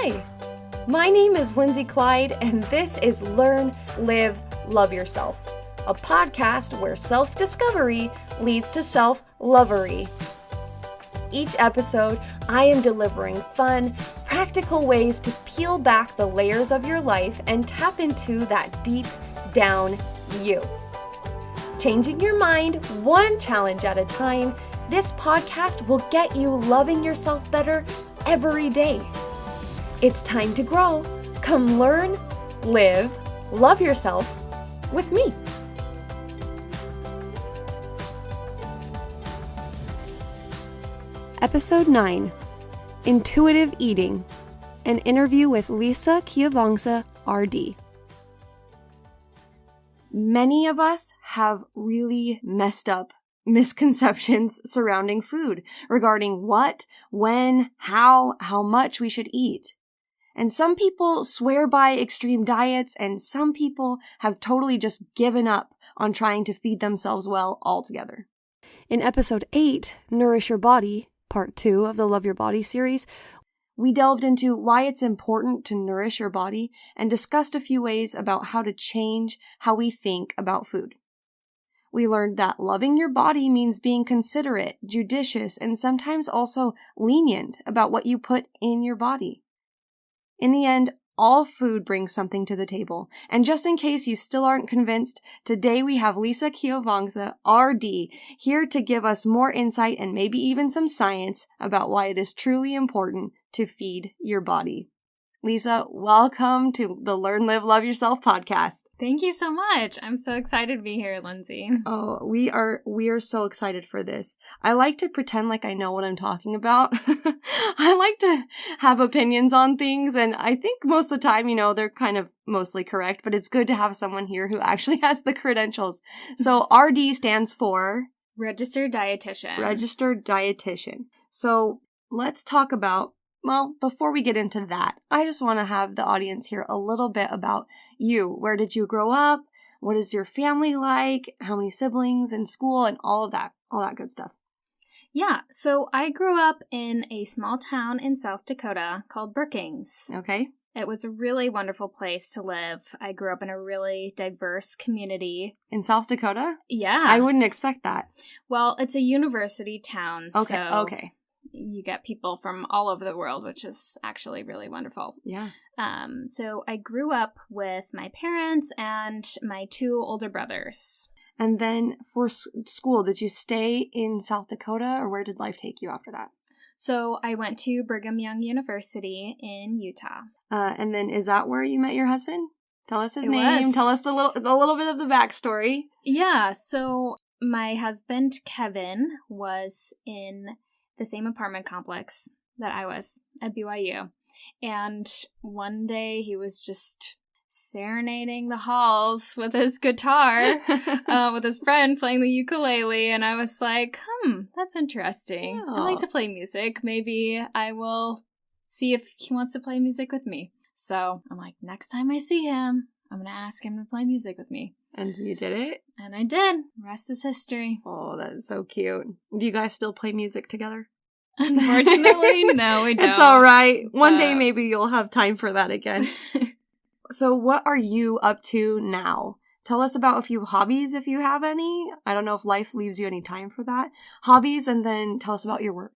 Hi, my name is Lindsay Clyde, and this is Learn, Live, Love Yourself, a podcast where self-discovery leads to self-lovery. Each episode, I am delivering fun, practical ways to peel back the layers of your life and tap into that deep down you. Changing your mind one challenge at a time, this podcast will get you loving yourself better every day. It's time to grow. Come learn, live, love yourself with me. Episode 9, Intuitive Eating, an interview with Lisa Keovongsa, RD. Many of us have really messed up misconceptions surrounding food regarding what, when, how much we should eat. And some people swear by extreme diets, and some people have totally just given up on trying to feed themselves well altogether. In episode 8, Nourish Your Body, part 2 of the Love Your Body series, we delved into why it's important to nourish your body and discussed a few ways about how to change how we think about food. We learned that loving your body means being considerate, judicious, and sometimes also lenient about what you put in your body. In the end, all food brings something to the table. And just in case you still aren't convinced, today we have Lisa Keovongsa, RD, here to give us more insight and maybe even some science about why it is truly important to feed your body. Lisa, welcome to the Learn, Live, Love Yourself podcast. Thank you so much. I'm so excited to be here, Lindsay. Oh, we are so excited for this. I like to pretend like I know what I'm talking about. I like to have opinions on things, and I think most of the time, they're kind of mostly correct, but it's good to have someone here who actually has the credentials. So RD stands for? Registered Dietitian. Registered Dietitian. So let's talk about, well, before we get into that, I just want to have the audience hear a little bit about you. Where did you grow up? What is your family like? How many siblings in school and all that good stuff. Yeah, so I grew up in a small town in South Dakota called Brookings. Okay. It was a really wonderful place to live. I grew up in a really diverse community. In South Dakota? Yeah. I wouldn't expect that. Well, it's a university town, Okay. You get people from all over the world, which is actually really wonderful. Yeah. So I grew up with my parents and my 2 older brothers. And then for school, did you stay in South Dakota, or where did life take you after that? So I went to Brigham Young University in Utah. And then is that where you met your husband? Tell us his name. Was. Tell us a little bit of the backstory. Yeah. So my husband, Kevin, was in the same apartment complex that I was at BYU. And one day he was just serenading the halls with his guitar, with his friend playing the ukulele. And I was like, that's interesting. Yeah. I like to play music. Maybe I will see if he wants to play music with me. So I'm like, next time I see him, I'm going to ask him to play music with me. And you did it? And I did. The rest is history. Oh, that is so cute. Do you guys still play music together? Unfortunately, no, we don't. It's all right. One day maybe you'll have time for that again. So what are you up to now? Tell us about a few hobbies if you have any. I don't know if life leaves you any time for that. Hobbies, and then tell us about your work.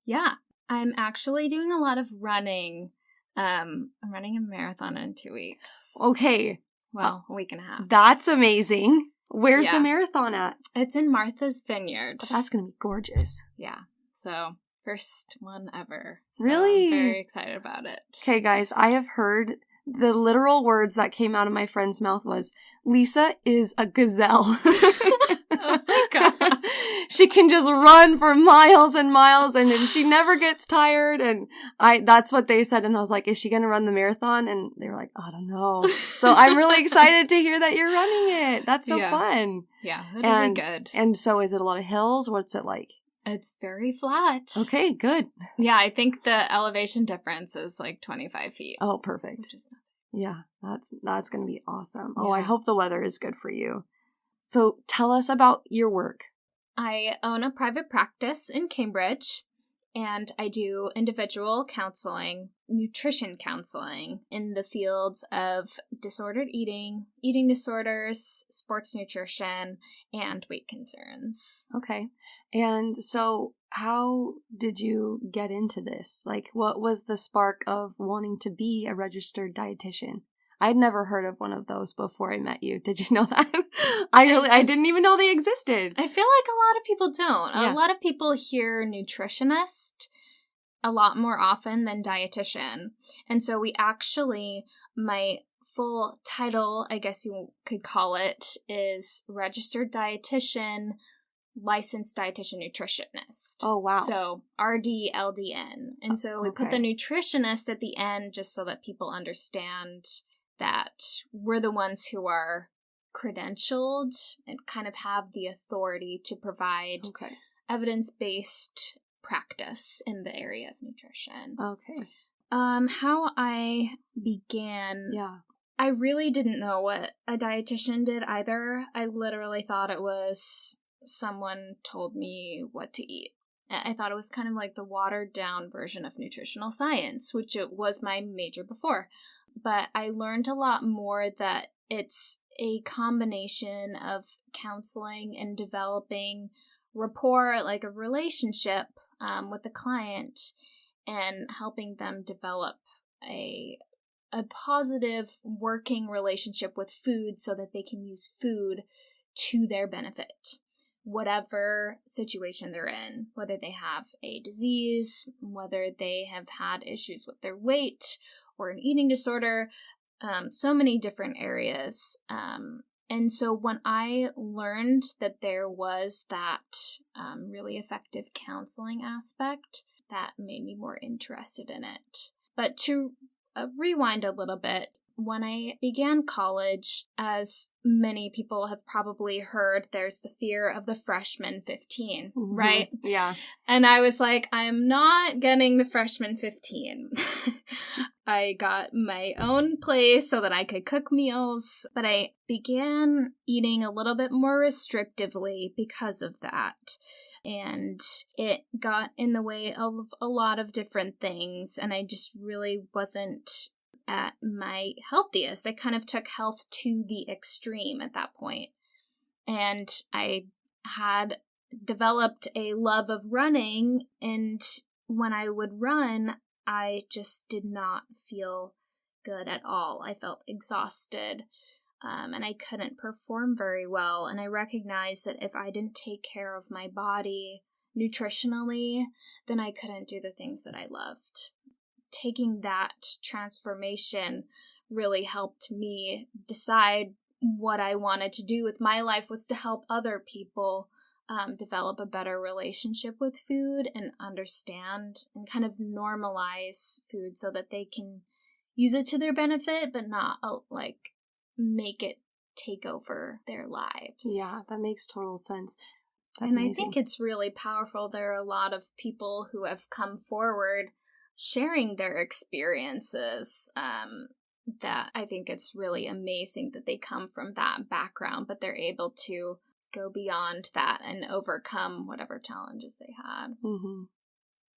Yeah, I'm actually doing a lot of running. I'm running a marathon in 2 weeks. Okay. Well, a week and a half. That's amazing. Where's the marathon at? It's in Martha's Vineyard. Oh, that's going to be gorgeous. Yeah. So, first one ever. So Really? I'm very excited about it. Okay, guys, I have heard the literal words that came out of my friend's mouth was, Lisa is a gazelle. Oh my God. She can just run for miles and miles, and she never gets tired. And that's what they said. And I was like, is she going to run the marathon? And they were like, I don't know. So I'm really excited to hear that you're running it. That's so fun. Yeah, it'll be good. And so is it a lot of hills? What's it like? It's very flat. Okay, good. Yeah, I think the elevation difference is like 25 feet. Oh, perfect. Which is Yeah, that's going to be awesome. Oh, Yeah. I hope the weather is good for you. So tell us about your work. I own a private practice in Cambridge, And I do individual counseling, nutrition counseling in the fields of disordered eating, eating disorders, sports nutrition, and weight concerns. Okay. And so how did you get into this? Like, what was the spark of wanting to be a registered dietitian? I'd never heard of one of those before I met you. Did you know that? I didn't even know they existed. I feel like a lot of people don't. Yeah. A lot of people hear nutritionist a lot more often than dietitian. And so my full title, I guess you could call it, is registered dietitian, licensed dietitian nutritionist. Oh, wow. So RDLDN. And so we put the nutritionist at the end just so that people understand that we're the ones who are credentialed and kind of have the authority to provide evidence-based practice in the area of nutrition. Okay. How I began. Yeah. I really didn't know what a dietitian did either. I literally thought it was someone told me what to eat. I thought it was kind of like the watered down version of nutritional science, which it was my major before. But I learned a lot more that it's a combination of counseling and developing rapport, like a relationship with the client, and helping them develop a positive working relationship with food so that they can use food to their benefit, whatever situation they're in, whether they have a disease, whether they have had issues with their weight or an eating disorder, so many different areas. And so when I learned that there was that really effective counseling aspect, that made me more interested in it. But to rewind a little bit, when I began college, as many people have probably heard, there's the fear of the freshman 15, right? Yeah. And I was like, I'm not getting the freshman 15. I got my own place so that I could cook meals, but I began eating a little bit more restrictively because of that. And it got in the way of a lot of different things, and I just really wasn't at my healthiest. I kind of took health to the extreme at that point. And I had developed a love of running, and when I would run, I just did not feel good at all. I felt exhausted, and I couldn't perform very well. And I recognized that if I didn't take care of my body nutritionally, then I couldn't do the things that I loved. Taking that transformation really helped me decide what I wanted to do with my life was to help other people develop a better relationship with food and understand and kind of normalize food so that they can use it to their benefit, but not make it take over their lives. Yeah, that makes total sense. That's amazing. I think it's really powerful. There are a lot of people who have come forward sharing their experiences that I think it's really amazing that they come from that background, but they're able to go beyond that and overcome whatever challenges they had. Mm-hmm.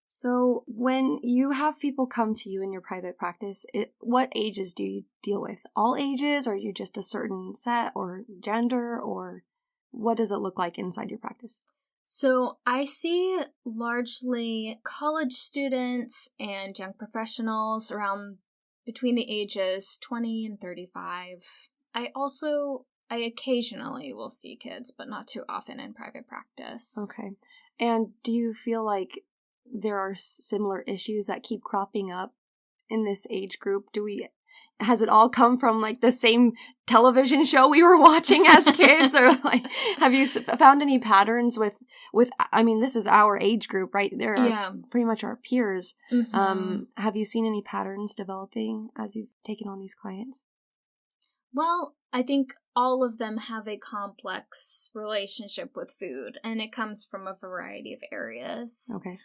So when you have people come to you in your private practice, what ages do you deal with? All ages, or are you just a certain set or gender, or what does it look like inside your practice? So I see largely college students and young professionals around between the ages 20 and 35. I occasionally will see kids, but not too often in private practice. Okay. And do you feel like there are similar issues that keep cropping up in this age group? Has it all come from like the same television show we were watching as kids, or like have you found any patterns with I mean, this is our age group, right? They're pretty much our peers. Mm-hmm. Have you seen any patterns developing as you've taken on these clients? Well, I think all of them have a complex relationship with food, and it comes from a variety of areas. Okay.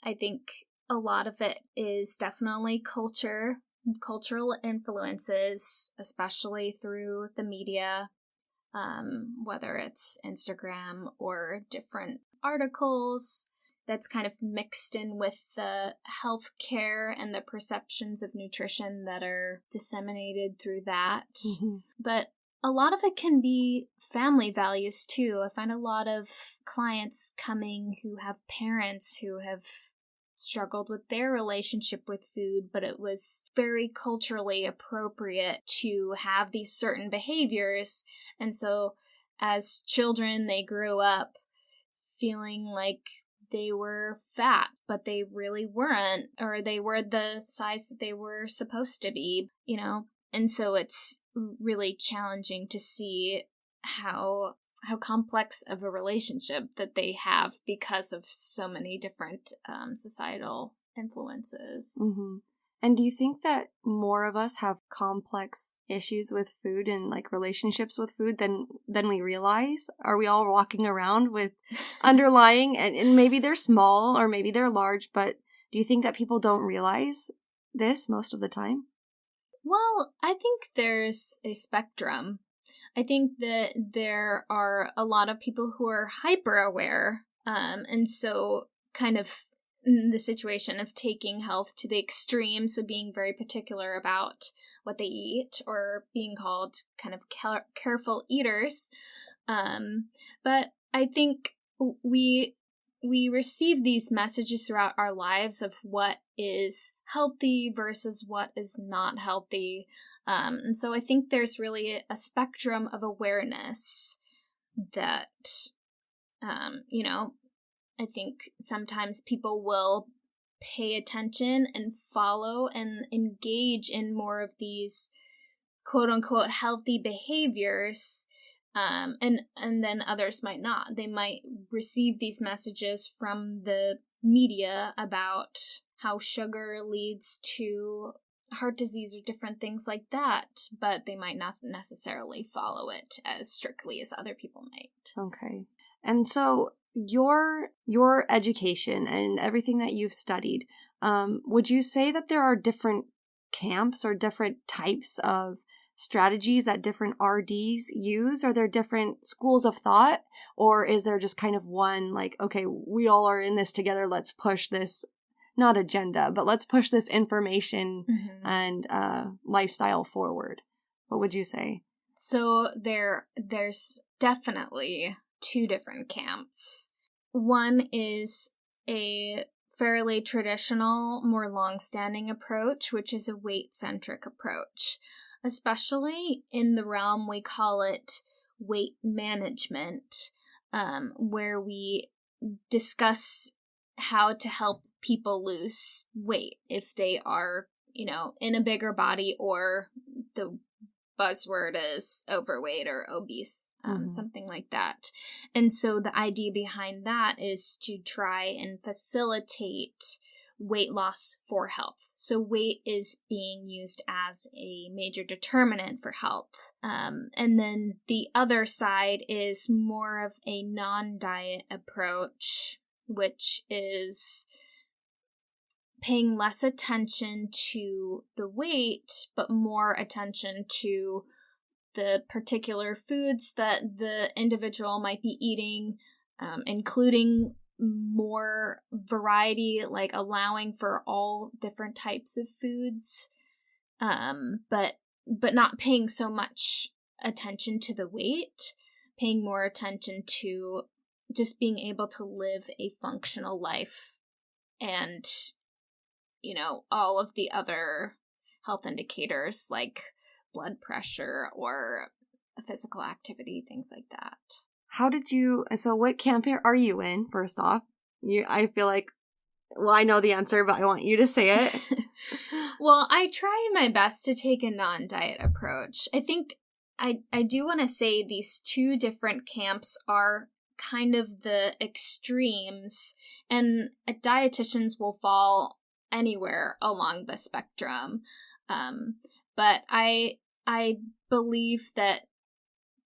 I think a lot of it is definitely cultural influences, especially through the media, whether it's Instagram or different articles. that's kind of mixed in with the healthcare and the perceptions of nutrition that are disseminated through that. Mm-hmm. But a lot of it can be family values too. I find a lot of clients coming who have parents who have struggled with their relationship with food, but it was very culturally appropriate to have these certain behaviors. And so as children, they grew up feeling like they were fat, but they really weren't, or they were the size that they were supposed to be, you know? And so it's really challenging to see how complex of a relationship that they have because of so many different societal influences. Mm-hmm. And do you think that more of us have complex issues with food and like relationships with food than we realize? Are we all walking around with underlying, and maybe they're small or maybe they're large, but do you think that people don't realize this most of the time? Well, I think there's a spectrum. I think that there are a lot of people who are hyper aware, and so kind of in the situation of taking health to the extreme, so being very particular about what they eat or being called kind of careful eaters. But I think we receive these messages throughout our lives of what is healthy versus what is not healthy. And so I think there's really a spectrum of awareness that, you know, I think sometimes people will pay attention and follow and engage in more of these quote unquote healthy behaviors. And then others might not. They might receive these messages from the media about how sugar leads to heart disease or different things like that, but they might not necessarily follow it as strictly as other people might. Okay. And so your education and everything that you've studied, would you say that there are different camps or different types of strategies that different RDs use? Are there different schools of thought, or is there just kind of one, like, okay, we all are in this together, let's push this, not agenda, but let's push this information and lifestyle forward? What would you say? So there's definitely two different camps. One is a fairly traditional, more long-standing approach, which is a weight-centric approach. Especially in the realm, we call it weight management, where we discuss how to help people lose weight if they are, you know, in a bigger body, or the buzzword is overweight or obese, something like that. And so the idea behind that is to try and facilitate weight loss for health. So weight is being used as a major determinant for health. And then the other side is more of a non-diet approach, which is paying less attention to the weight, but more attention to the particular foods that the individual might be eating, including more variety, like allowing for all different types of foods, but not paying so much attention to the weight, paying more attention to just being able to live a functional life and, you know, all of the other health indicators like blood pressure or physical activity, things like that. So what camp are you in, first off? I feel like, well, I know the answer, but I want you to say it. Well, I try my best to take a non-diet approach. I think I do want to say these two different camps are kind of the extremes, and dietitians will fall anywhere along the spectrum. But I believe that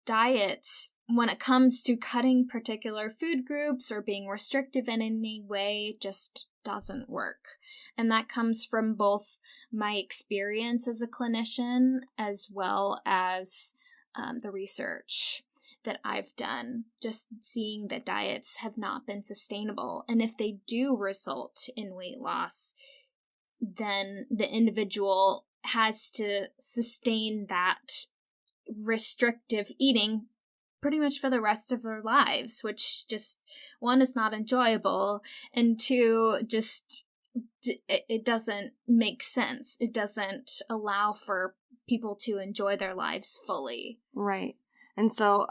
diets, when it comes to cutting particular food groups or being restrictive in any way, just doesn't work. And that comes from both my experience as a clinician as well as the research. that I've done, just seeing that diets have not been sustainable. And if they do result in weight loss, then the individual has to sustain that restrictive eating pretty much for the rest of their lives, which just, one, is not enjoyable, and two, just it doesn't make sense. It doesn't allow for people to enjoy their lives fully. Right. And so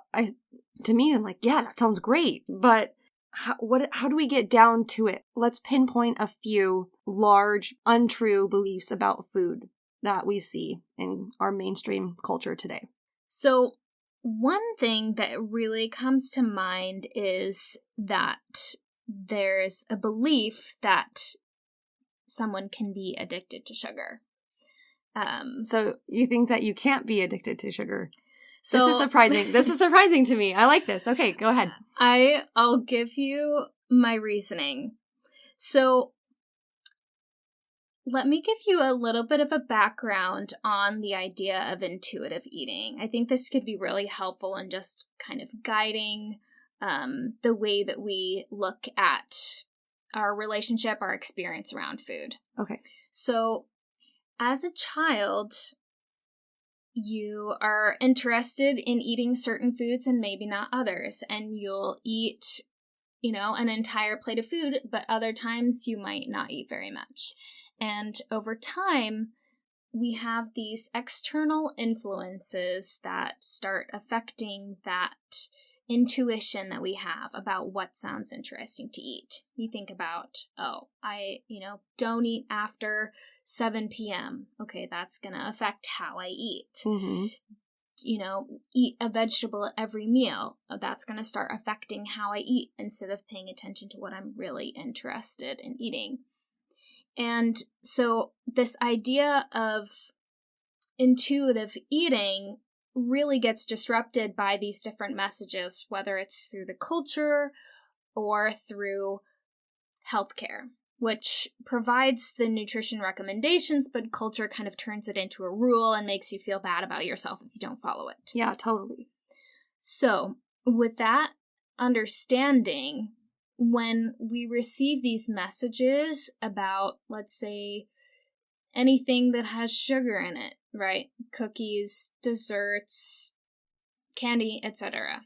to me, I'm like, yeah, that sounds great. But how do we get down to it? Let's pinpoint a few large, untrue beliefs about food that we see in our mainstream culture today. So one thing that really comes to mind is that there's a belief that someone can be addicted to sugar. So you think that you can't be addicted to sugar? So this is surprising. This is surprising to me. I like this. Okay, go ahead. I'll give you my reasoning. So let me give you a little bit of a background on the idea of intuitive eating. I think this could be really helpful in just kind of guiding the way that we look at our relationship, our experience around food. Okay. So as a child, you are interested in eating certain foods and maybe not others, and you'll eat, an entire plate of food, but other times you might not eat very much. And over time, we have these external influences that start affecting that intuition that we have about what sounds interesting to eat. You think about, I don't eat after 7 p.m. Okay, that's going to affect how I eat. Mm-hmm. Eat a vegetable at every meal. That's going to start affecting how I eat instead of paying attention to what I'm really interested in eating. And so this idea of intuitive eating really gets disrupted by these different messages, whether it's through the culture or through healthcare, which provides the nutrition recommendations, but culture kind of turns it into a rule and makes you feel bad about yourself if you don't follow it. Yeah, totally. So with that understanding, when we receive these messages about, let's say, anything that has sugar in it, right? Cookies, desserts, candy, etc.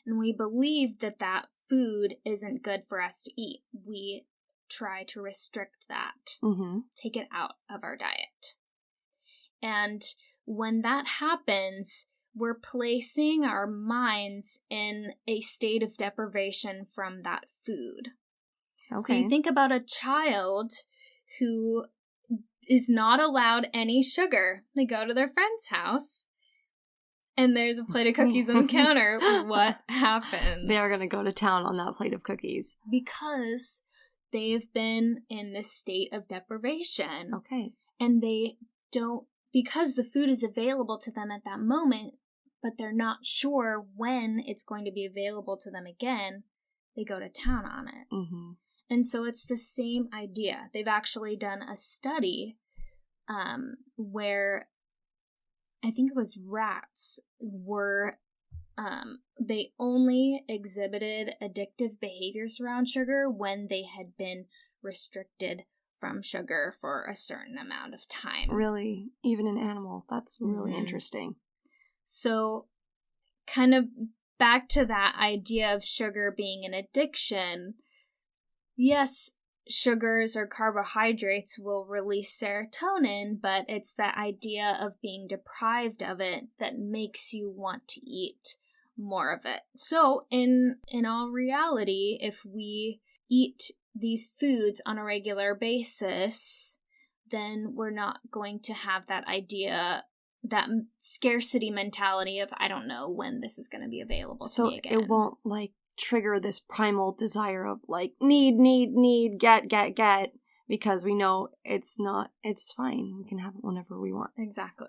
And we believe that that food isn't good for us to eat. We try to restrict that, take it out of our diet. And when that happens, we're placing our minds in a state of deprivation from that food. Okay. So you think about a child who is not allowed any sugar. They go to their friend's house and there's a plate of cookies on the counter. What happens? They are going to go to town on that plate of cookies. Because they've been in this state of deprivation. Okay. And they don't, because the food is available to them at that moment, but they're not sure when it's going to be available to them again, they go to town on it. Mm-hmm. And so it's the same idea. They've actually done a study where I think it was rats were, they only exhibited addictive behaviors around sugar when they had been restricted from sugar for a certain amount of time. Really? Even in animals? That's really interesting. So kind of back to that idea of sugar being an addiction. Yes, sugars or carbohydrates will release serotonin, but it's that idea of being deprived of it that makes you want to eat more of it. So in all reality, if we eat these foods on a regular basis, then we're not going to have that idea, that scarcity mentality of, I don't know when this is going to be available to me again. So it won't trigger this primal desire of need, get, because we know it's fine. We can have it whenever we want. Exactly.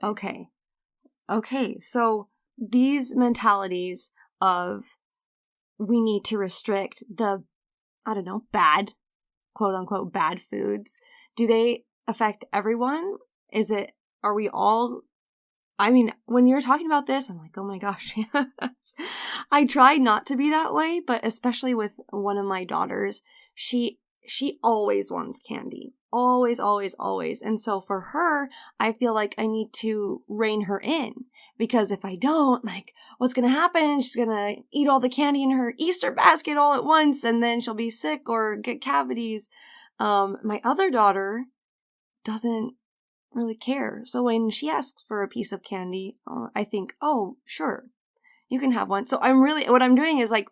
Okay. So these mentalities of we need to restrict the, bad, quote unquote, bad foods, do they affect everyone? Are we all I mean, when you're talking about this, I'm like, oh my gosh. I try not to be that way, but especially with one of my daughters, she always wants candy. Always, always, always. And so for her, I feel like I need to rein her in, because if I don't, like, what's going to happen? She's going to eat all the candy in her Easter basket all at once, and then she'll be sick or get cavities. My other daughter doesn't really care. So when she asks for a piece of candy, I think, oh, sure, you can have one. So what I'm doing is like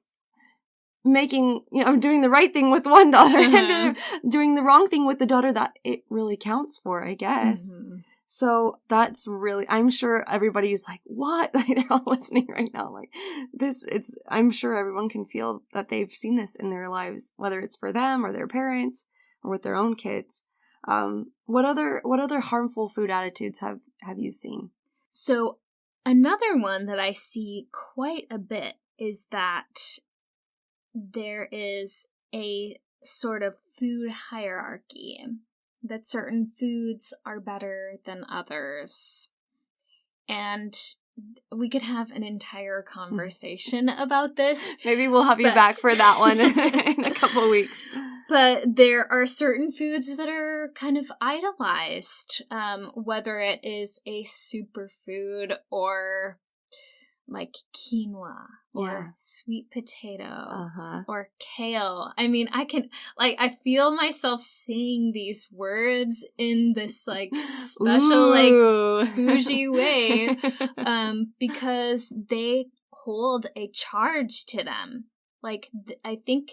making, I'm doing the right thing with one daughter and doing the wrong thing with the daughter that it really counts for, I guess. Mm-hmm. So that's really, I'm sure everybody's like, what? Like, they're all listening right now. Like I'm sure everyone can feel that they've seen this in their lives, whether it's for them or their parents or with their own kids. What other harmful food attitudes have you seen? So another one that I see quite a bit is that there is a sort of food hierarchy, that certain foods are better than others. And we could have an entire conversation about this. Maybe we'll have you back for that one in a couple of weeks. But there are certain foods that are kind of idolized, whether it is a superfood or like quinoa or sweet potato or kale. I mean, I feel myself saying these words in this like special, like bougie way, because they hold a charge to them. Like, I think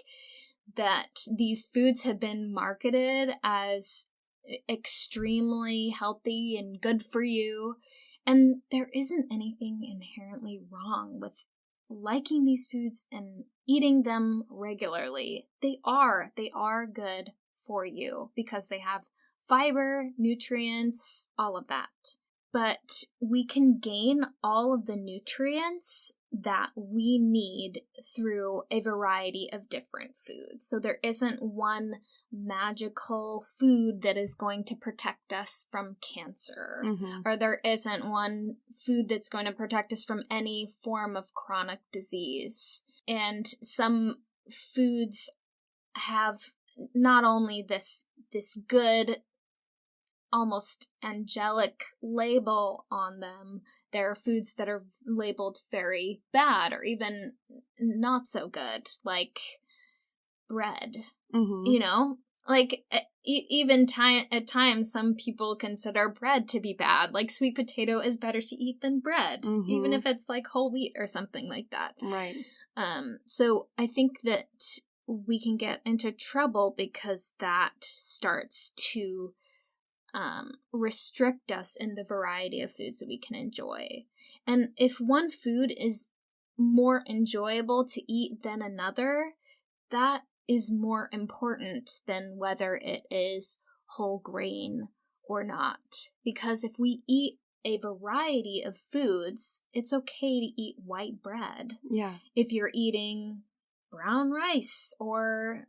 that these foods have been marketed as extremely healthy and good for you. And there isn't anything inherently wrong with liking these foods and eating them regularly. They are good for you because they have fiber, nutrients, all of that. But we can gain all of the nutrients that we need through a variety of different foods. So there isn't one magical food that is going to protect us from cancer, or there isn't one food that's going to protect us from any form of chronic disease. And some foods have not only this good, almost angelic label on them. There are foods that are labeled very bad or even not so good, like bread. Like even at times some people consider bread to be bad. Like sweet potato is better to eat than bread, even if it's like whole wheat or something like that. Right. So I think that we can get into trouble because that starts to restrict us in the variety of foods that we can enjoy. And if one food is more enjoyable to eat than another, that is more important than whether it is whole grain or not. Because if we eat a variety of foods, it's okay to eat white bread. Yeah. If you're eating brown rice or,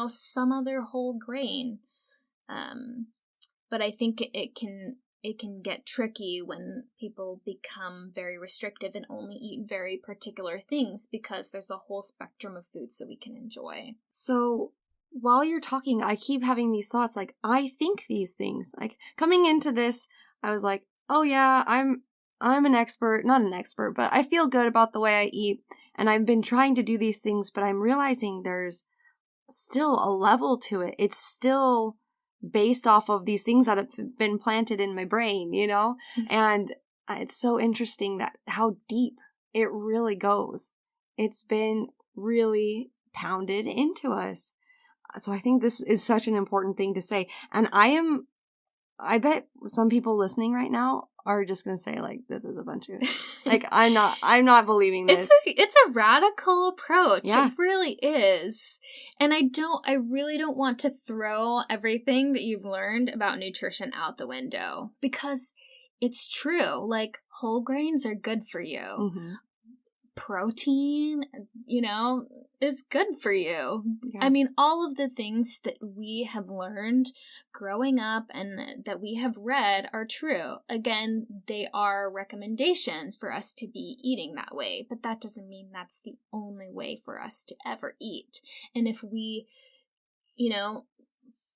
some other whole grain. But I think it can get tricky when people become very restrictive and only eat very particular things, because there's a whole spectrum of foods that we can enjoy. So while you're talking, I keep having these thoughts, like, I think these things. Like, coming into this, I was like, oh yeah, I'm not an expert, but I feel good about the way I eat, and I've been trying to do these things, but I'm realizing there's still a level to it. It's still based off of these things that have been planted in my brain, and it's so interesting that how deep it really goes. It's been really pounded into us. So I think this is such an important thing to say. And I bet some people listening right now are just going to say, like, this is a bunch of, like, I'm not believing this. It's a radical approach. Yeah. It really is. And I really don't want to throw everything that you've learned about nutrition out the window, because it's true. Like, whole grains are good for you. protein, is good for you. Yeah. I mean, all of the things that we have learned growing up and that we have read are true. Again, they are recommendations for us to be eating that way, but that doesn't mean that's the only way for us to ever eat. And if we,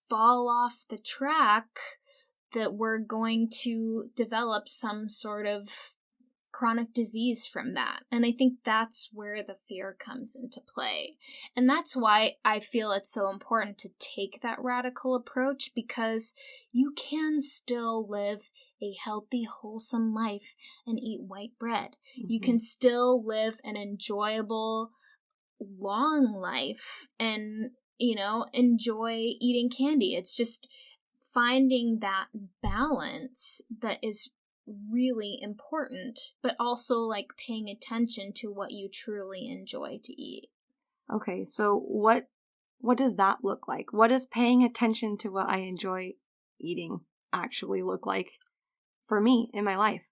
fall off the track, that we're going to develop some sort of chronic disease from that. And I think that's where the fear comes into play. And that's why I feel it's so important to take that radical approach, because you can still live a healthy, wholesome life and eat white bread. Mm-hmm. You can still live an enjoyable, long life and, enjoy eating candy. It's just finding that balance that is really important, but also like paying attention to what you truly enjoy to eat. Okay, so what does that look like? What does paying attention to what I enjoy eating actually look like for me in my life?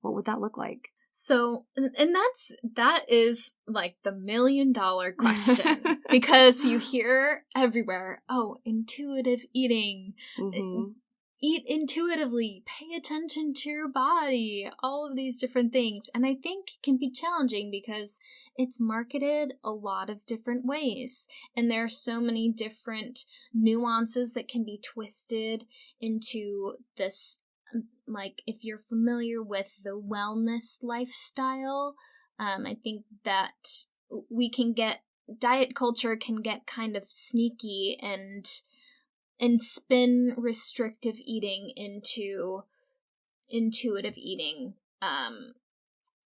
What would that look like? So, and that is like the $1 million question, because you hear everywhere, oh, intuitive eating, mm-hmm. Eat intuitively, pay attention to your body, all of these different things. And I think it can be challenging because it's marketed a lot of different ways. And there are so many different nuances that can be twisted into this. Like, if you're familiar with the wellness lifestyle, I think that diet culture can get kind of sneaky and spin restrictive eating into intuitive eating,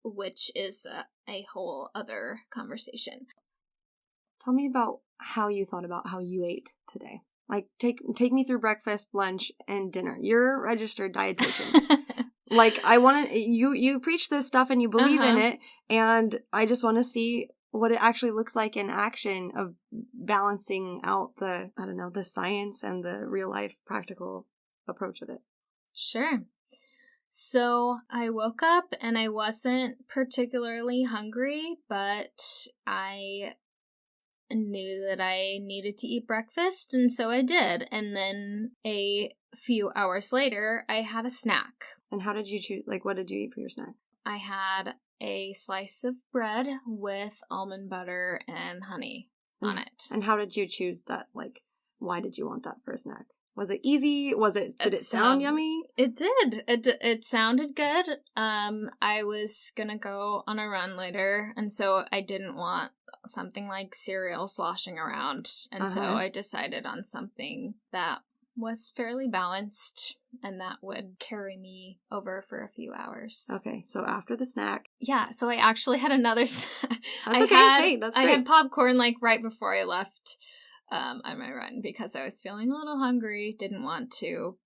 which is a whole other conversation. Tell me about how you thought about how you ate today. Like, take me through breakfast, lunch, and dinner. You're a registered dietitian. Like, I want to, you preach this stuff and you believe in it, and I just want to see what it actually looks like in action of balancing out the science and the real life practical approach of it. Sure. So I woke up and I wasn't particularly hungry, but I knew that I needed to eat breakfast, and so I did. And then a few hours later, I had a snack. And how did you choose? Like, what did you eat for your snack? I had a slice of bread with almond butter and honey on it. And how did you choose that? Like, why did you want that for a snack? Was it easy? Did it sound yummy? It did. It sounded good. I was gonna go on a run later, and so I didn't want something like cereal sloshing around. And so I decided on something that was fairly balanced and that would carry me over for a few hours. Okay, so after the snack. Yeah, so I actually had another snack. That's okay. That's great. I had popcorn like right before I left on my run because I was feeling a little hungry. Didn't want to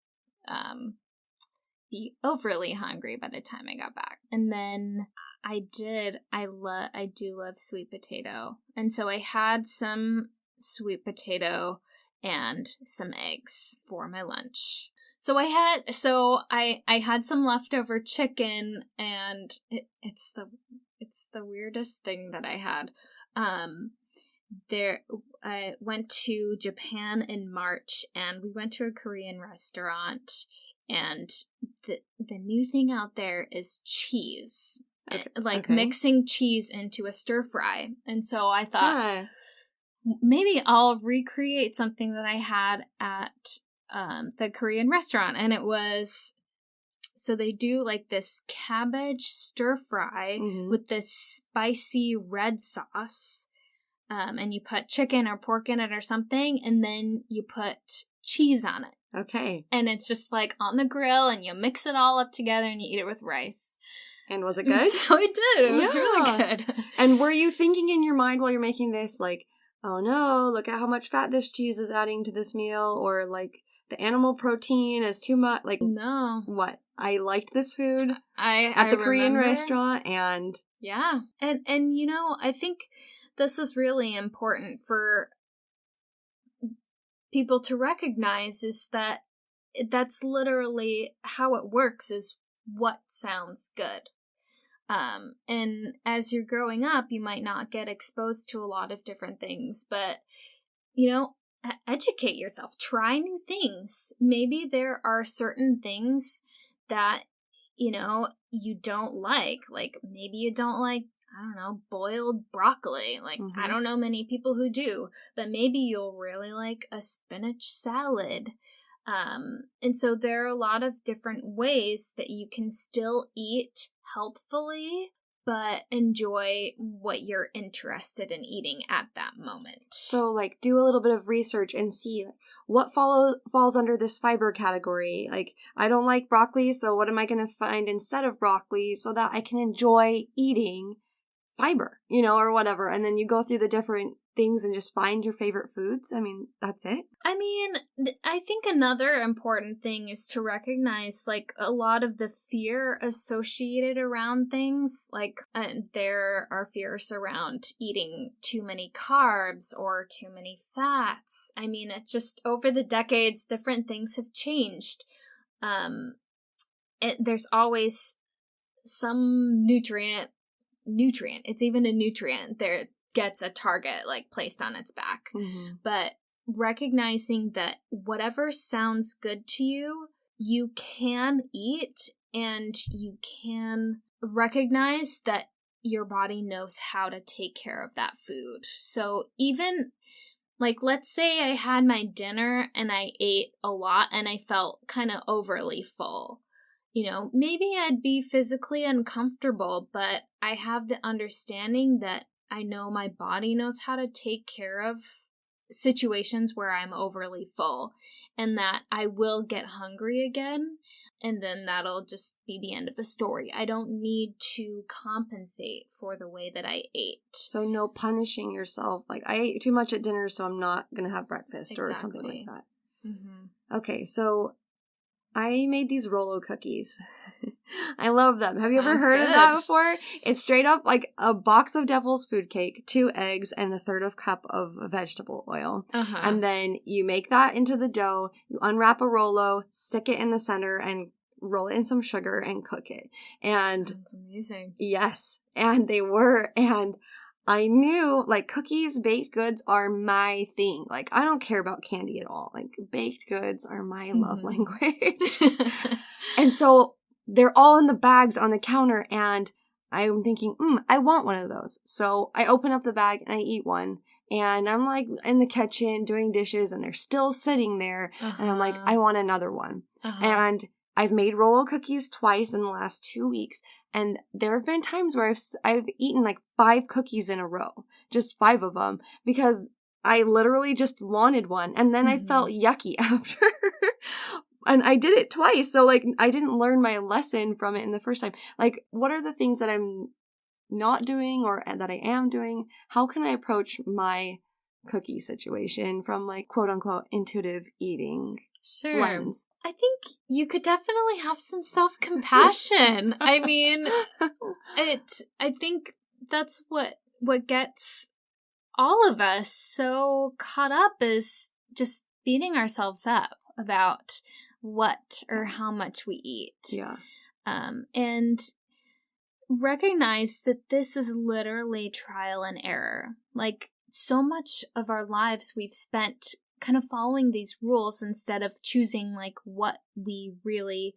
be overly hungry by the time I got back. And then I do love sweet potato. And so I had some sweet potato and some eggs for my lunch. So I had some leftover chicken, and it's the weirdest thing that I had. I went to Japan in March, and we went to a Korean restaurant, and the new thing out there is cheese. Mixing cheese into a stir fry. And so I thought, maybe I'll recreate something that I had at the Korean restaurant. And it was, so they do like this cabbage stir fry with this spicy red sauce. And you put chicken or pork in it or something, and then you put cheese on it. Okay. And it's just like on the grill, and you mix it all up together and you eat it with rice. And was it good? So I did. It was really good. And were you thinking in your mind while you're making this, like, oh no, look at how much fat this cheese is adding to this meal, or like the animal protein is too much? Like, no. What? I liked this food at the Korean restaurant, and yeah. And I think this is really important for people to recognize, is that that's literally how it works, is what sounds good. And as you're growing up, you might not get exposed to a lot of different things, but, educate yourself, try new things. Maybe there are certain things that, you don't like maybe you don't like, I don't know, boiled broccoli. I don't know many people who do, but maybe you'll really like a spinach salad. And so there are a lot of different ways that you can still eat healthfully, but enjoy what you're interested in eating at that moment. So, do a little bit of research and see what falls under this fiber category. I don't like broccoli, so what am I going to find instead of broccoli so that I can enjoy eating fiber, or whatever. And then you go through the different things and just find your favorite foods. I mean, that's it. I mean, I think another important thing is to recognize, a lot of the fear associated around things. There are fears around eating too many carbs or too many fats. I mean, it's just over the decades, different things have changed. There's always some nutrient, it's even a nutrient there gets a target placed on its back. But recognizing that whatever sounds good to you, you can eat, and you can recognize that your body knows how to take care of that food. So even let's say I had my dinner and I ate a lot and I felt kind of overly full. Maybe I'd be physically uncomfortable, but I have the understanding that I know my body knows how to take care of situations where I'm overly full, and that I will get hungry again, and then that'll just be the end of the story. I don't need to compensate for the way that I ate. So no punishing yourself. I ate too much at dinner, so I'm not going to have breakfast or something like that. Okay, so I made these Rolo cookies. I love them. Have you ever heard of that before? It's straight up a box of devil's food cake, 2 eggs, and 1/3 cup of vegetable oil. And then you make that into the dough, you unwrap a Rolo, stick it in the center, and roll it in some sugar and cook it. And sounds amazing. Yes. And they were. And I knew, cookies, baked goods are my thing. I don't care about candy at all. Baked goods are my love language. And so they're all in the bags on the counter, and I'm thinking, I want one of those. So I open up the bag and I eat one. And I'm in the kitchen doing dishes, and they're still sitting there. And I'm I want another one. And I've made Rolo cookies twice in the last 2 weeks. And there have been times where I've eaten 5 cookies in a row, just 5 of them, because I literally just wanted one. And then I felt yucky after. And I did it twice. So I didn't learn my lesson from it in the first time. What are the things that I'm not doing or that I am doing? How can I approach my cookie situation from quote unquote intuitive eating lens? I think you could definitely have some self-compassion. I mean, I think that's what gets all of us so caught up is just beating ourselves up about what or how much we eat. Yeah. And recognize that this is literally trial and error. So much of our lives we've spent kind of following these rules instead of choosing what we really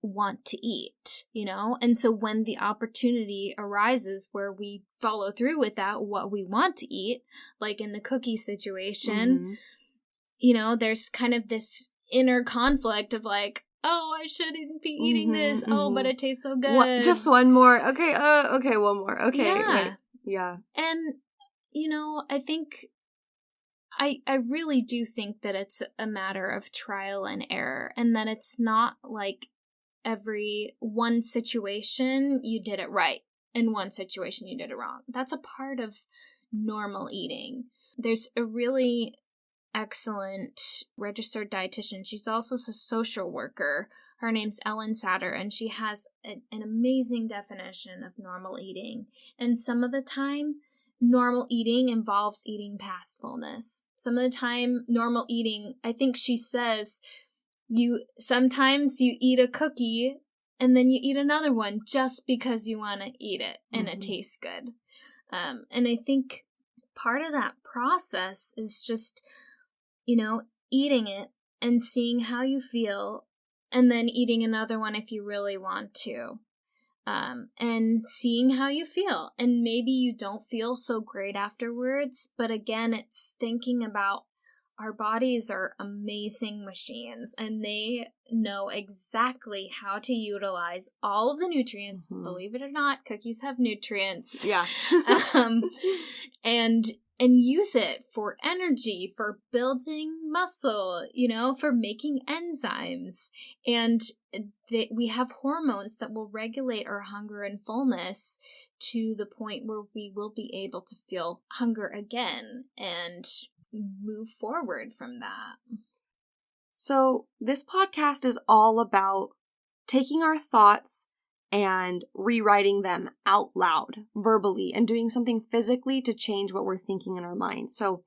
want to eat, And so when the opportunity arises where we follow through with that, what we want to eat, in the cookie situation, there's kind of this inner conflict of oh, I shouldn't be eating this. Oh, but it tastes so good. Just one more. Okay. Okay. One more. Okay. Yeah. Right. Yeah. And, I think I really do think that it's a matter of trial and error, and that it's not every one situation you did it right, in one situation you did it wrong. That's a part of normal eating. There's a really excellent registered dietitian. She's also a social worker. Her name's Ellen Satter, and she has an amazing definition of normal eating. And some of the time, normal eating involves eating past fullness. Some of the time, normal eating, I think she says, sometimes you eat a cookie and then you eat another one just because you want to eat it and it Mhm. tastes good. And I think part of that process is just, eating it and seeing how you feel, and then eating another one if you really want to. And seeing how you feel. And maybe you don't feel so great afterwards, but again, it's thinking about our bodies are amazing machines, and they know exactly how to utilize all of the nutrients. Mhm. Believe it or not, cookies have nutrients. Yeah. And use it for energy, for building muscle, for making enzymes. And we have hormones that will regulate our hunger and fullness to the point where we will be able to feel hunger again and move forward from that. So this podcast is all about taking our thoughts and rewriting them out loud, verbally, and doing something physically to change what we're thinking in our mind. So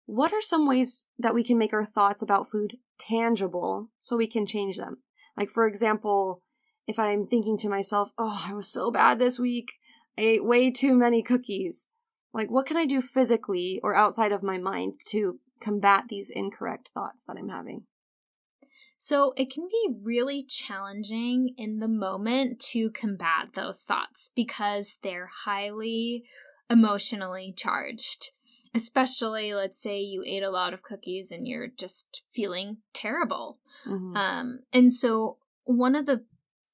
what are some ways that we can make our thoughts about food tangible so we can change them? Like, for example, if I'm thinking to myself, oh, I was so bad this week, I ate way too many cookies. Like, what can I do physically or outside of my mind to combat these incorrect thoughts that I'm having? So it can be really challenging in the moment to combat those thoughts because they're highly emotionally charged. Especially, let's say you ate a lot of cookies and you're just feeling terrible. Mm-hmm. And so one of the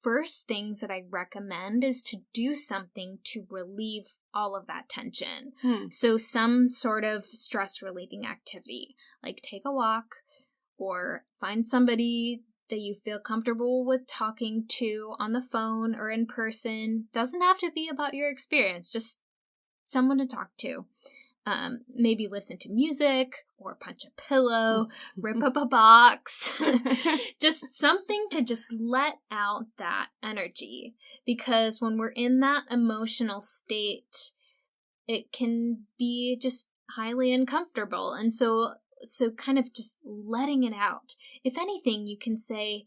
first things that I recommend is to do something to relieve all of that tension. So some sort of stress relieving activity, like take a walk, or find somebody that you feel comfortable with talking to on the phone or in person. Doesn't have to be about your experience, just someone to talk to. Maybe listen to music or punch a pillow, rip up a box, just something to just let out that energy. Because when we're in that emotional state, it can be just highly uncomfortable. And so kind of just letting it out. If anything, you can say,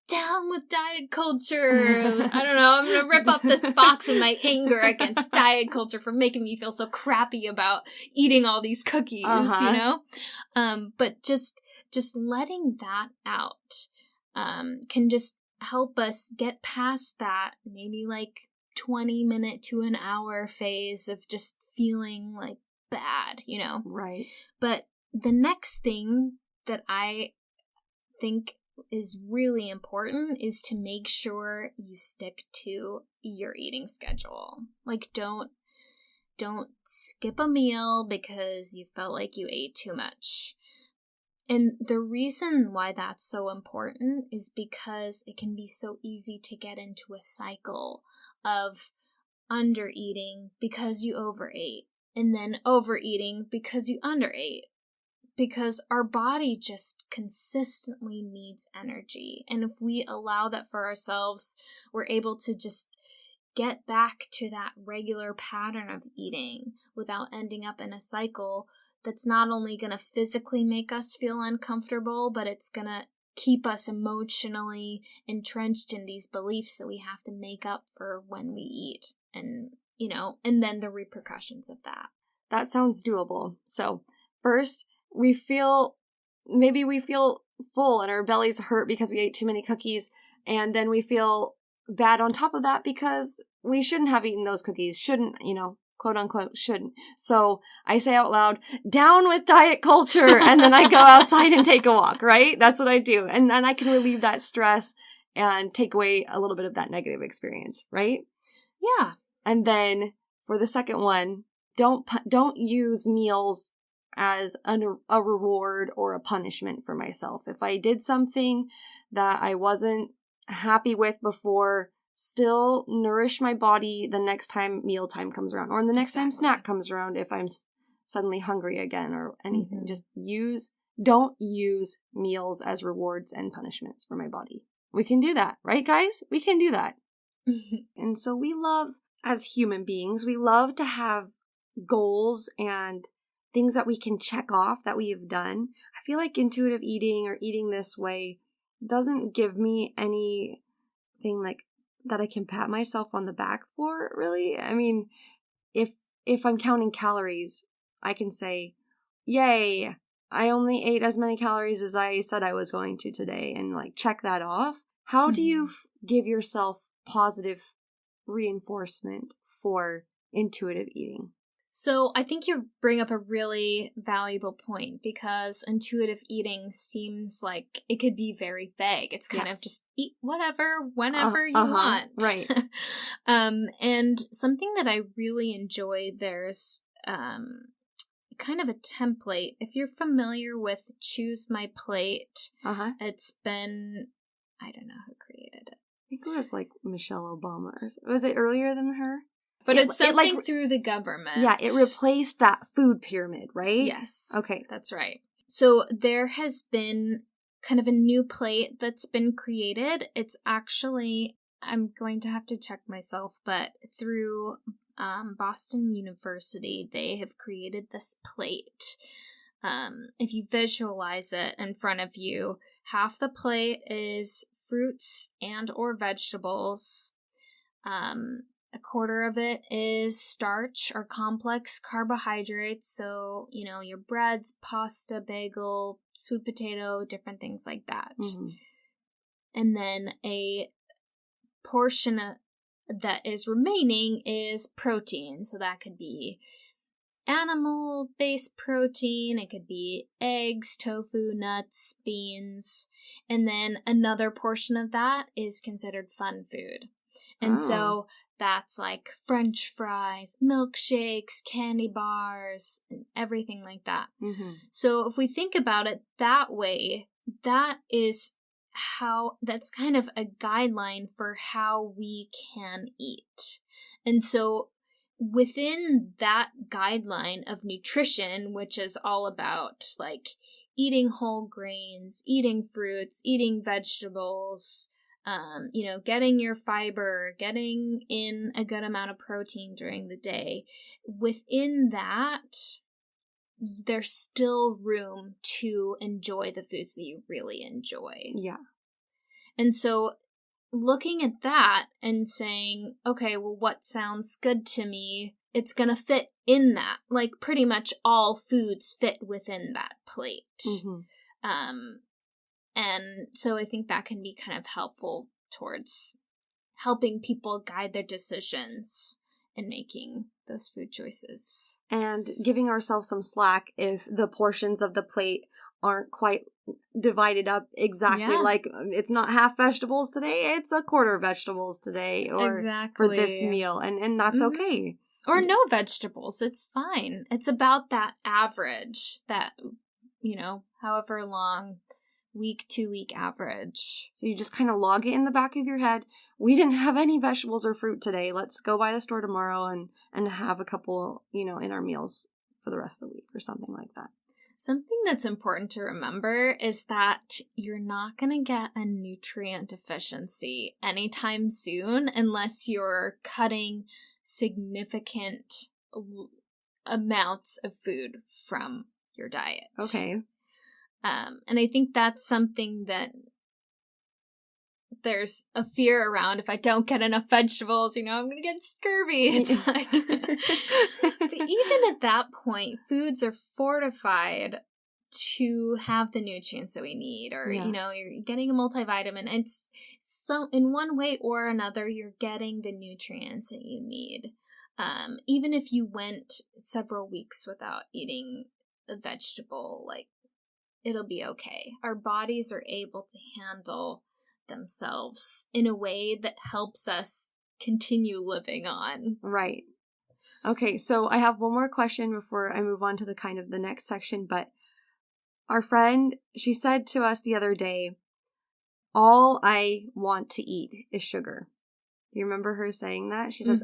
down with diet culture. I don't know, I'm going to rip up this box in my anger against diet culture for making me feel so crappy about eating all these cookies, But just letting that out can just help us get past that maybe like 20-minute to an hour phase of just feeling like bad, Right. But the next thing that I think is really important is to make sure you stick to your eating schedule. Like don't skip a meal because you felt like you ate too much. And the reason why that's so important is because it can be so easy to get into a cycle of undereating because you overate, and then overeating because you underate. Because our body just consistently needs energy. And if we allow that for ourselves, we're able to just get back to that regular pattern of eating without ending up in a cycle that's not only going to physically make us feel uncomfortable, but it's going to keep us emotionally entrenched in these beliefs that we have to make up for when we eat. And, and then the repercussions of that. That sounds doable. So first, we feel full and our bellies hurt because we ate too many cookies. And then we feel bad on top of that because we shouldn't have eaten those cookies. Shouldn't, quote unquote, shouldn't. So I say out loud, down with diet culture. And then I go outside and take a walk, right? That's what I do. And then I can relieve that stress and take away a little bit of that negative experience, right? Yeah. And then for the second one, don't use meals as a reward or a punishment for myself. If I did something that I wasn't happy with before, still nourish my body the next time mealtime comes around, or the next time snack comes around if I'm suddenly hungry again or anything. Mm-hmm. Just don't use meals as rewards and punishments for my body. We can do that, right, guys? We can do that. And so we love, as human beings, we love to have goals and things that we can check off that we have done. I feel like intuitive eating or eating this way doesn't give me anything like that I can pat myself on the back for, really. I mean, if I'm counting calories, I can say, yay, I only ate as many calories as I said I was going to today, and like check that off. How do you give yourself positive reinforcement for intuitive eating? So I think you bring up a really valuable point, because intuitive eating seems like it could be very vague. It's kind of just eat whatever, whenever you want. Right. And something that I really enjoy, there's kind of a template. If you're familiar with Choose My Plate, it's been, I don't know who created it. I think it was like Michelle Obama. Was it earlier than her? But it's something through the government. Yeah, it replaced that food pyramid, right? Yes. Okay. That's right. So there has been kind of a new plate that's been created. It's actually, I'm going to have to check myself, but through Boston University, they have created this plate. If you visualize it in front of you, half the plate is fruits and or vegetables. A quarter of it is starch or complex carbohydrates. So, you know, your breads, pasta, bagel, sweet potato, different things like that. And then a portion that is remaining is protein. So that could be animal-based protein. It could be eggs, tofu, nuts, beans. And then another portion of that is considered fun food. And so that's like French fries, milkshakes, candy bars, and everything like that. So if we think about it that way, that's kind of a guideline for how we can eat. And so within that guideline of nutrition, which is all about like eating whole grains, eating fruits, eating vegetables, you know, getting your fiber, getting in a good amount of protein during the day. Within that, there's still room to enjoy the foods that you really enjoy. Yeah. And so looking at that and saying, okay, well, what sounds good to me? It's going to fit in that. Like pretty much all foods fit within that plate. And so I think that can be kind of helpful towards helping people guide their decisions in making those food choices. And giving ourselves some slack if the portions of the plate aren't quite divided up exactly. Like it's not half vegetables today, it's a quarter vegetables today, or for this meal. And that's okay. Or no vegetables, it's fine. It's about that average, that, you know, however long, week to week average. So you just kind of log it in the back of your head. We didn't have any vegetables or fruit today. Let's go by the store tomorrow and have a couple, you know, in our meals for the rest of the week or something like that. Something that's important to remember is that you're not going to get a nutrient deficiency anytime soon unless you're cutting significant amounts of food from your diet. Okay. And I think that's something that there's a fear around. If I don't get enough vegetables, you know, I'm going to get scurvy. It's like, but even at that point, foods are fortified to have the nutrients that we need, or, you know, you're getting a multivitamin. It's so in one way or another, you're getting the nutrients that you need. Even if you went several weeks without eating a vegetable, like, it'll be okay. Our bodies are able to handle themselves in a way that helps us continue living on. Right. Okay, so I have one more question before I move on to the next section, but our friend, she said to us the other day, all I want to eat is sugar. Do you remember her saying that? She says,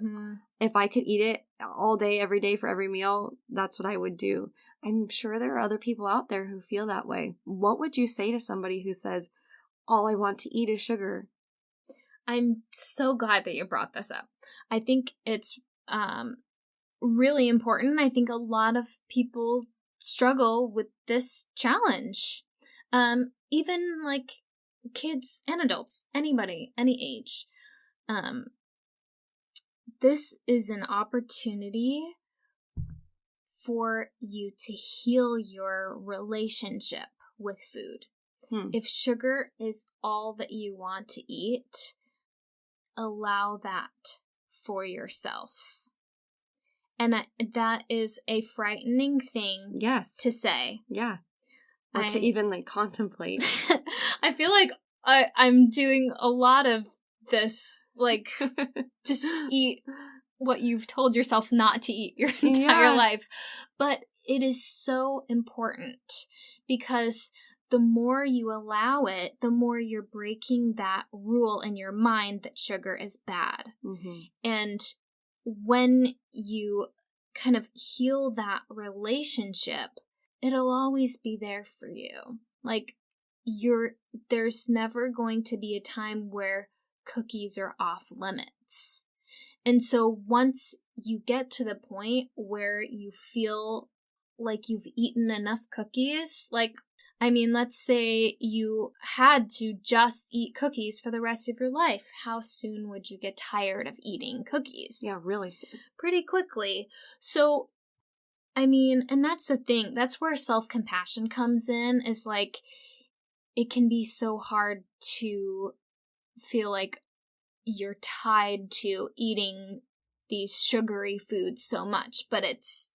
if I could eat it all day, every day for every meal, that's what I would do. I'm sure there are other people out there who feel that way. What would you say to somebody who says, all I want to eat is sugar? I'm so glad that you brought this up. I think it's really important. I think a lot of people struggle with this challenge. Even like kids and adults, anybody, any age. this is an opportunity for you to heal your relationship with food. If sugar is all that you want to eat, allow that for yourself. And that is a frightening thing to say. Yeah. Or to even contemplate. I feel like I'm doing a lot of this, just eat what you've told yourself not to eat your entire life. But it is so important because the more you allow it, the more you're breaking that rule in your mind that sugar is bad. Mm-hmm. And when you kind of heal that relationship, it'll always be there for you. There's never going to be a time where cookies are off limits. And so once you get to the point where you feel like you've eaten enough cookies, let's say you had to just eat cookies for the rest of your life. How soon would you get tired of eating cookies? Yeah, really soon. Pretty quickly. So, and that's the thing. That's where self-compassion comes in, is it can be so hard to feel like you're tied to eating these sugary foods so much, but it's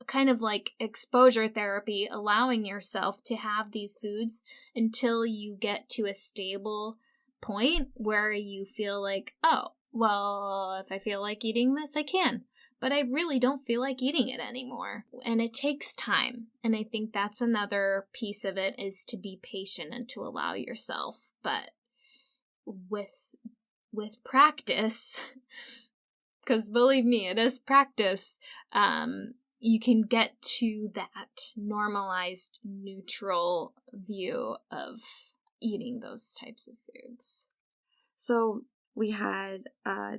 kind of like exposure therapy, allowing yourself to have these foods until you get to a stable point where you feel like, oh, well, if I feel like eating this, I can, but I really don't feel like eating it anymore. And it takes time. And I think that's another piece of it, is to be patient and to allow yourself. But with practice, because believe me, it is practice, you can get to that normalized, neutral view of eating those types of foods. So we had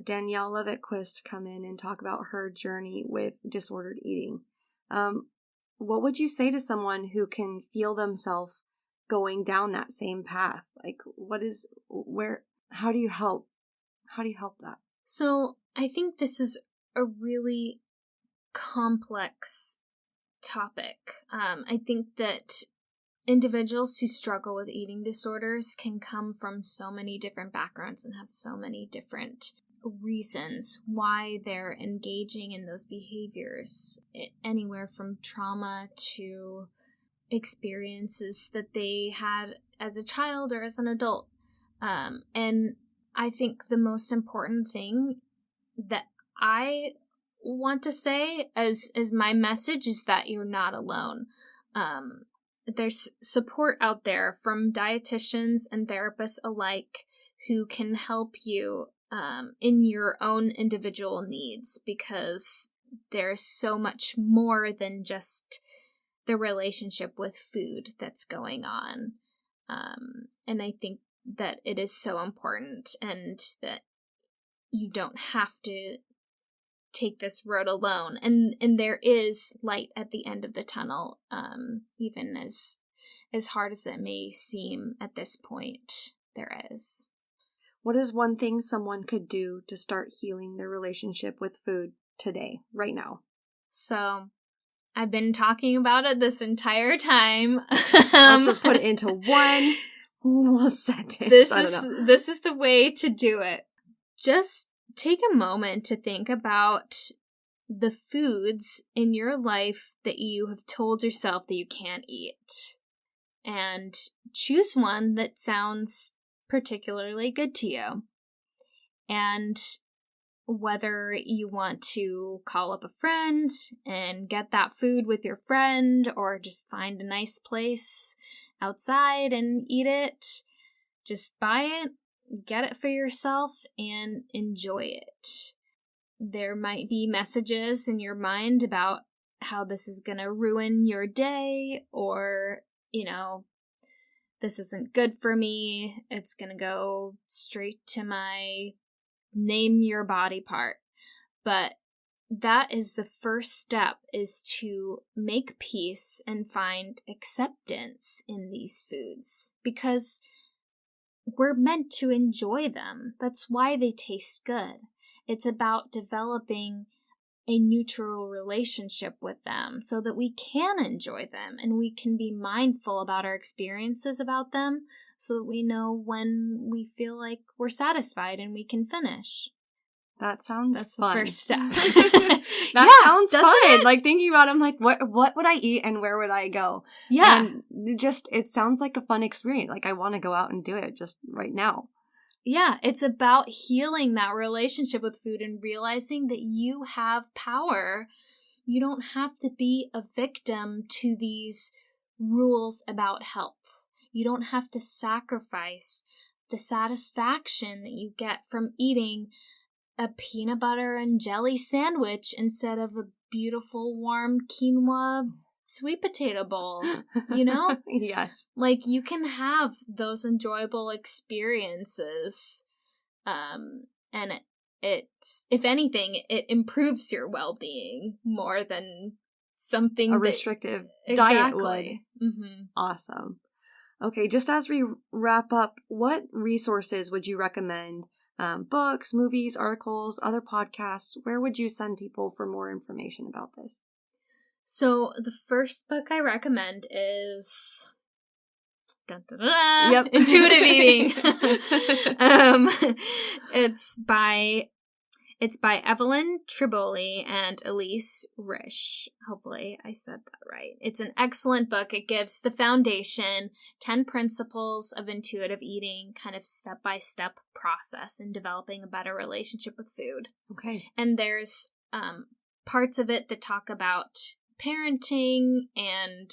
Danielle Levitt-Quist come in and talk about her journey with disordered eating. What would you say to someone who can feel themselves going down that same path? How do you help? How do you help that? So I think this is a really complex topic. I think that individuals who struggle with eating disorders can come from so many different backgrounds and have so many different reasons why they're engaging in those behaviors, anywhere from trauma to experiences that they had as a child or as an adult. And I think the most important thing that I want to say as my message is that you're not alone. There's support out there from dietitians and therapists alike who can help you in your own individual needs, because there's so much more than just the relationship with food that's going on. And I think that it is so important, and that you don't have to take this road alone, and there is light at the end of the tunnel, even as hard as it may seem at this point. There is. What is one thing someone could do to start healing their relationship with food today, right now? So I've been talking about it this entire time. Let's just put it into one little sentence. This is the way to do it. Just take a moment to think about the foods in your life that you have told yourself that you can't eat, and choose one that sounds particularly good to you. And whether you want to call up a friend and get that food with your friend, or just find a nice place outside and eat it, just buy it, get it for yourself, and enjoy it. There might be messages in your mind about how this is going to ruin your day, or, this isn't good for me. It's going to go straight to my name your body part. But that is the first step, is to make peace and find acceptance in these foods, because we're meant to enjoy them. That's why they taste good. It's about developing a neutral relationship with them so that we can enjoy them and we can be mindful about our experiences about them so that we know when we feel like we're satisfied and we can finish. That sounds That's fun. the first step. That sounds fun. It? Like thinking about it, I'm like, what would I eat and where would I go? Yeah. And it sounds like a fun experience. Like I want to go out and do it just right now. Yeah, it's about healing that relationship with food and realizing that you have power. You don't have to be a victim to these rules about health. You don't have to sacrifice the satisfaction that you get from eating a peanut butter and jelly sandwich instead of a beautiful warm quinoa sweet potato bowl, you know? Yes. Like, you can have those enjoyable experiences, and it's, if anything, it improves your well-being more than something a restrictive diet would. Mm-hmm. Awesome. Okay, just as we wrap up, what resources would you recommend? Books, movies, articles, other podcasts? Where would you send people for more information about this? So the first book I recommend is Yep. Intuitive Eating. It's by Evelyn Triboli and Elise Risch. Hopefully I said that right. It's an excellent book. It gives the foundation, 10 principles of intuitive eating, kind of step-by-step process in developing a better relationship with food. Okay. And there's parts of it that talk about parenting, and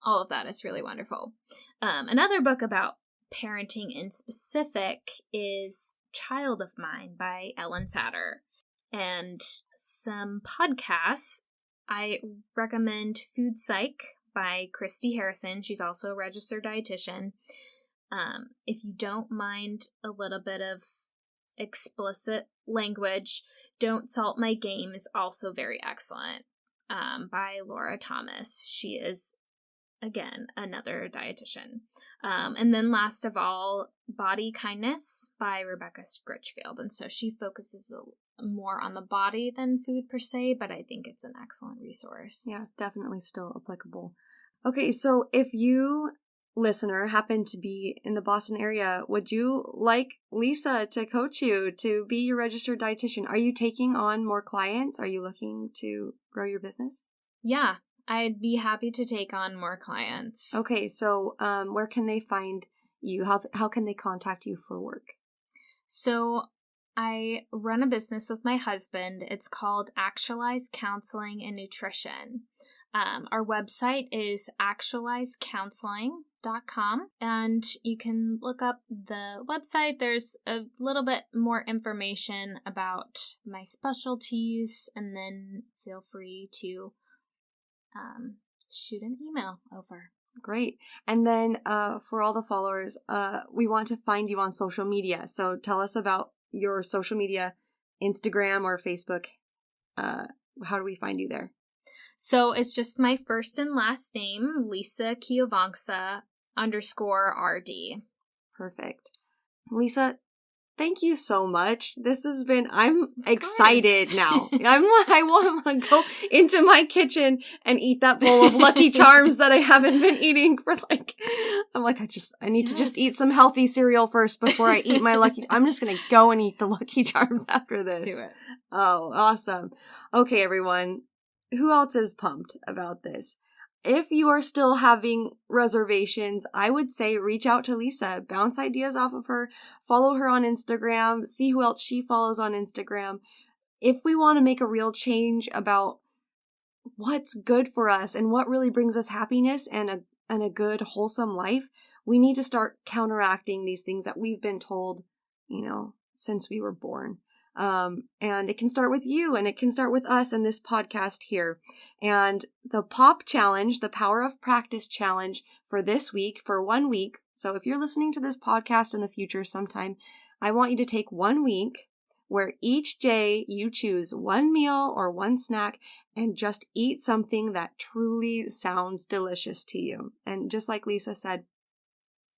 all of that is really wonderful. Another book about parenting in specific is Child of Mine by Ellen Satter. And some podcasts, I recommend Food Psych by Christy Harrison. She's also a registered dietitian. If you don't mind a little bit of explicit language, Don't Salt My Game is also very excellent, by Laura Thomas. She is, again, another dietitian. And then last of all, Body Kindness by Rebecca Scritchfield. And so she focuses more on the body than food per se, but I think it's an excellent resource. Yeah, it's definitely still applicable. Okay, so if you, listener, happen to be in the Boston area, would you like Lisa to coach you to be your registered dietitian? Are you taking on more clients? Are you looking to grow your business? Yeah, I'd be happy to take on more clients. Okay, so where can they find you? How can they contact you for work? So I run a business with my husband. It's called Actualize Counseling and Nutrition. Our website is actualizecounseling.com, and you can look up the website. There's a little bit more information about my specialties, and then feel free to shoot an email over. Great. And then for all the followers, we want to find you on social media. So tell us about your social media, Instagram or Facebook. How do we find you there? So it's just my first and last name, Lisa Keovongsa _RD. Perfect. Lisa, thank you so much. I'm excited now. I want to go into my kitchen and eat that bowl of Lucky Charms that I haven't been eating for I need to just eat some healthy cereal first before I eat my I'm just going to go and eat the Lucky Charms after this. Do it. Oh, awesome. Okay, everyone. Who else is pumped about this? If you are still having reservations, I would say reach out to Lisa, bounce ideas off of her, follow her on Instagram, see who else she follows on Instagram. If we want to make a real change about what's good for us and what really brings us happiness and a good, wholesome life, we need to start counteracting these things that we've been told, since we were born. And it can start with you, and it can start with us and this podcast here. And the POP challenge, the Power of Practice challenge for this week, for 1 week. So if you're listening to this podcast in the future sometime, I want you to take 1 week where each day you choose one meal or one snack and just eat something that truly sounds delicious to you. And just like Lisa said,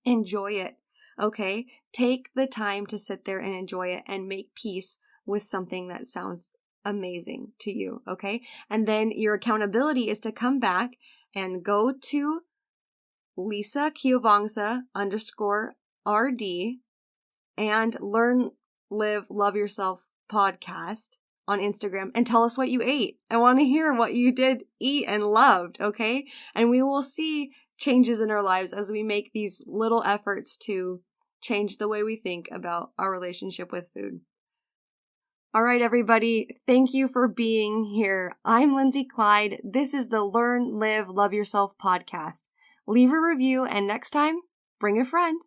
enjoy it. okay? Take the time to sit there and enjoy it and make peace with something that sounds amazing to you, okay? And then your accountability is to come back and go to Lisa Keovongsa _RD and Learn, Live, Love Yourself podcast on Instagram and tell us what you ate. I want to hear what you did eat and loved, okay? And we will see changes in our lives as we make these little efforts to change the way we think about our relationship with food. All right, everybody, thank you for being here. I'm Lindsay Clyde. This is the Learn, Live, Love Yourself podcast. Leave a review, and next time, bring a friend.